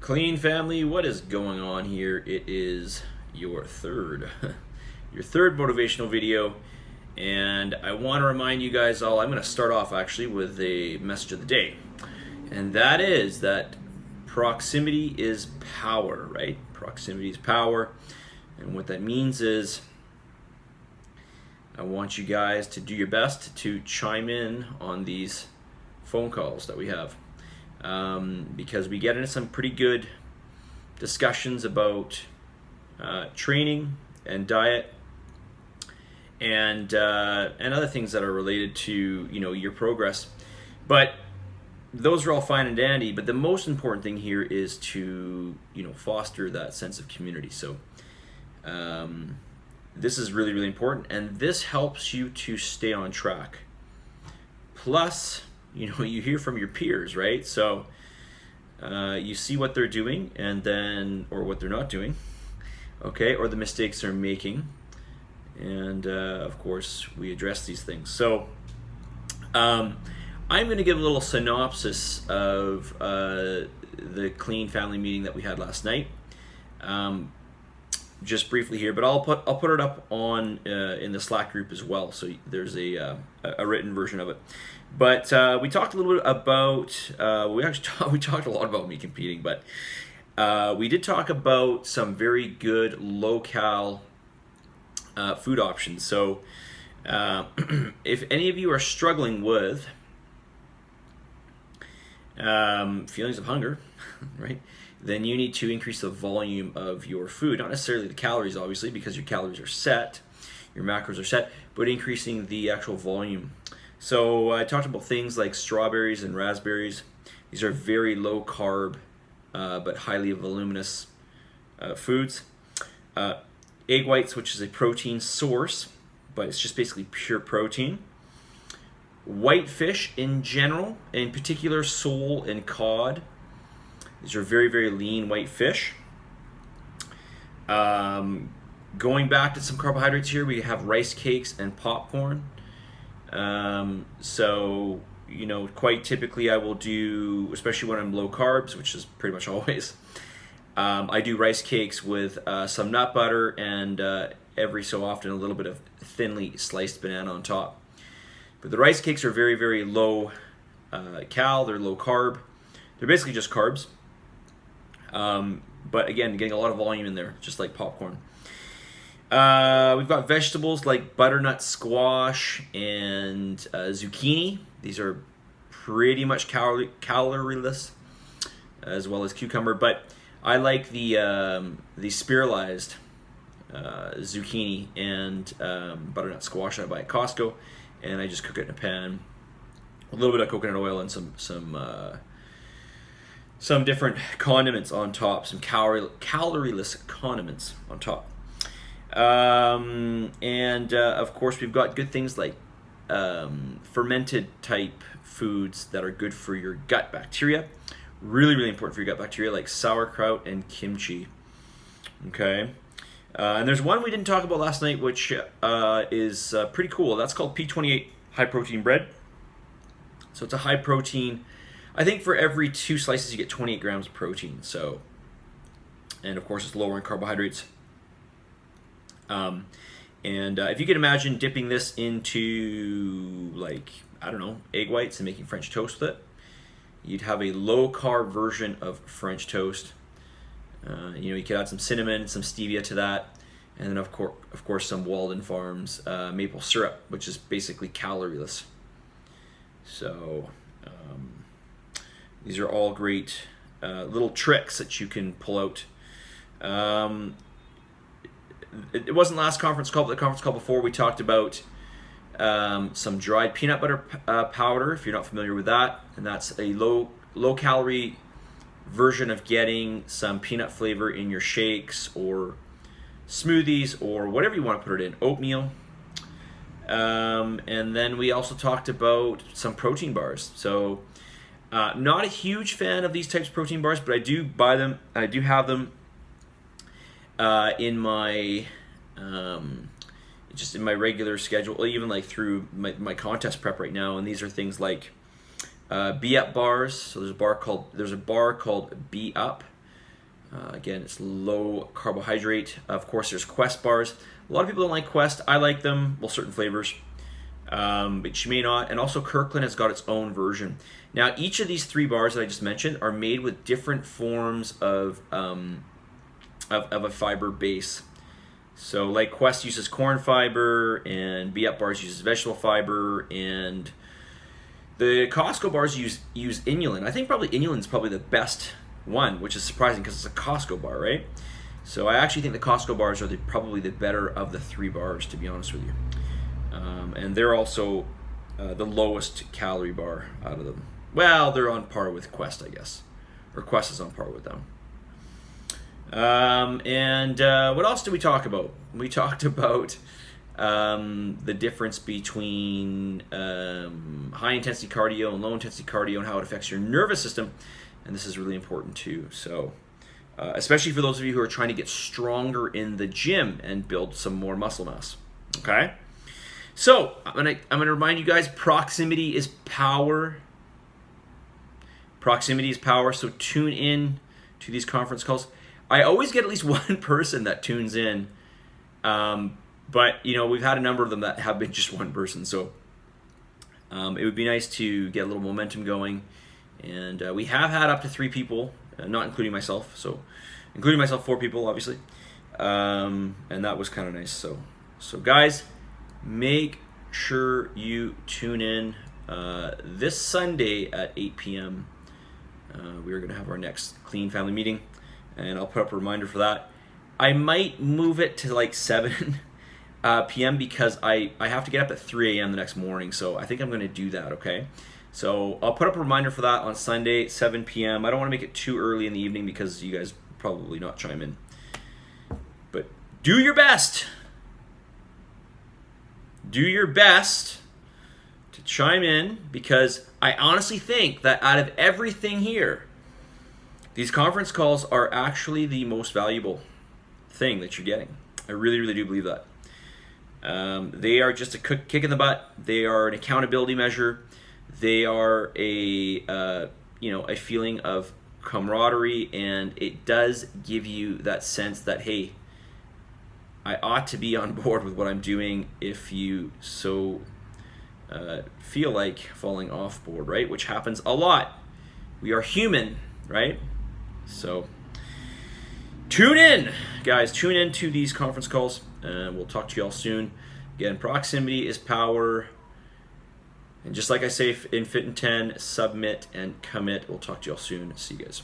Clean family, what is going on here? It is your third motivational video, and I want to remind you guys all, I'm going to start off actually with a message of the day, and that is that proximity is power, right? Proximity is power, and what that means is I want you guys to do your best to chime in on these phone calls that we have. Because we get into some pretty good discussions about training and diet and other things that are related to your progress. But those are all fine and dandy. But the most important thing here is to foster that sense of community. So this is really, really important, and this helps you to stay on track. Plus, you hear from your peers, right? So you see what they're doing, and then, or what they're not doing, okay, or the mistakes they're making, and of course we address these things. So I'm going to give a little synopsis of the clean family meeting that we had last night, just briefly here, but I'll put it up on in the Slack group as well, so there's a written version of it. But we talked a little bit about we talked a lot about me competing, but we did talk about some very good low-cal food options. So if any of you are struggling with feelings of hunger, right, then you need to increase the volume of your food, not necessarily the calories, obviously, because your calories are set, your macros are set, but increasing the actual volume. So I talked about things like strawberries and raspberries. These are very low carb, but highly voluminous foods. Egg whites, which is a protein source, but it's just basically pure protein. White fish in general, in particular sole and cod. These are very, very lean white fish. Going back to some carbohydrates here, we have rice cakes and popcorn. So, quite typically I will do, especially when I'm low carbs, which is pretty much always, I do rice cakes with some nut butter and every so often a little bit of thinly sliced banana on top. But the rice cakes are very, very low cal, they're low carb. They're basically just carbs. But again, getting a lot of volume in there, just like popcorn. We've got vegetables like butternut squash and zucchini. These are pretty much calorieless, as well as cucumber. But I like the spiralized zucchini and butternut squash I buy at Costco, and I just cook it in a pan. A little bit of coconut oil and some different condiments on top, some calorieless condiments on top. Of course, we've got good things like fermented type foods that are good for your gut bacteria. Really, really important for your gut bacteria, like sauerkraut and kimchi. Okay. And there's one we didn't talk about last night, which is pretty cool. That's called P28 high protein bread. So it's a high protein. I think for every 2 slices you get 28 grams of protein. So, and of course it's lower in carbohydrates. If you can imagine dipping this into, like, I don't know, egg whites and making French toast with it, you'd have a low carb version of French toast. You could add some cinnamon, some stevia to that, and then of course some Walden Farms maple syrup, which is basically calorieless. So these are all great little tricks that you can pull out. It wasn't last conference call, but the conference call before, we talked about some dried peanut butter powder, if you're not familiar with that. And that's a low calorie version of getting some peanut flavor in your shakes or smoothies or whatever you want to put it in, oatmeal. And then we also talked about some protein bars. So not a huge fan of these types of protein bars, but I do buy them. I do have them in my just in my regular schedule, even like through my contest prep right now. And these are things like Be Up bars. So there's a bar called Be Up, Again, it's low carbohydrate. Of course, there's Quest bars. A lot of people don't like Quest. I like them, well, certain flavors, but you may not. And also, Kirkland has got its own version. Now, each of these 3 bars that I just mentioned are made with different forms of a fiber base. So, like Quest uses corn fiber, and Be Up bars uses vegetable fiber, and the Costco bars use inulin. I think probably inulin is probably the best one, which is surprising because it's a Costco bar, right? So I actually think the Costco bars are probably the better of the 3 bars, to be honest with you. And they're also the lowest calorie bar out of them. Well, they're on par with Quest, I guess. Or Quest is on par with them. And what else did we talk about? We talked about the difference between high-intensity cardio and low-intensity cardio and how it affects your nervous system. And this is really important too. So, especially for those of you who are trying to get stronger in the gym and build some more muscle mass. Okay? So, I'm gonna remind you guys, proximity is power. Proximity is power, so tune in to these conference calls. I always get at least one person that tunes in, but we've had a number of them that have been just one person, so it would be nice to get a little momentum going. And we have had up to 3 people, not including myself, so including myself 4 people, obviously, and that was kind of nice. So guys, make sure you tune in this Sunday at 8 p.m. We are going to have our next Clean Family meeting, and I'll put up a reminder for that. I might move it to like 7 p.m. because I have to get up at 3 a.m. the next morning, so I think I'm going to do that, okay? So I'll put up a reminder for that on Sunday, 7 p.m. I don't want to make it too early in the evening because you guys probably not chime in. But do your best. Do your best to chime in, because I honestly think that out of everything here, these conference calls are actually the most valuable thing that you're getting. I really, really do believe that. They are just a kick in the butt. They are an accountability measure. They are a feeling of camaraderie, and it does give you that sense that, hey, I ought to be on board with what I'm doing if you so feel like falling off board, right? Which happens a lot. We are human, right? So tune in, guys. Tune in to these conference calls, and we'll talk to you all soon. Again, proximity is power. And just like I say in Fit in 10, submit and commit. We'll talk to you all soon. See you guys.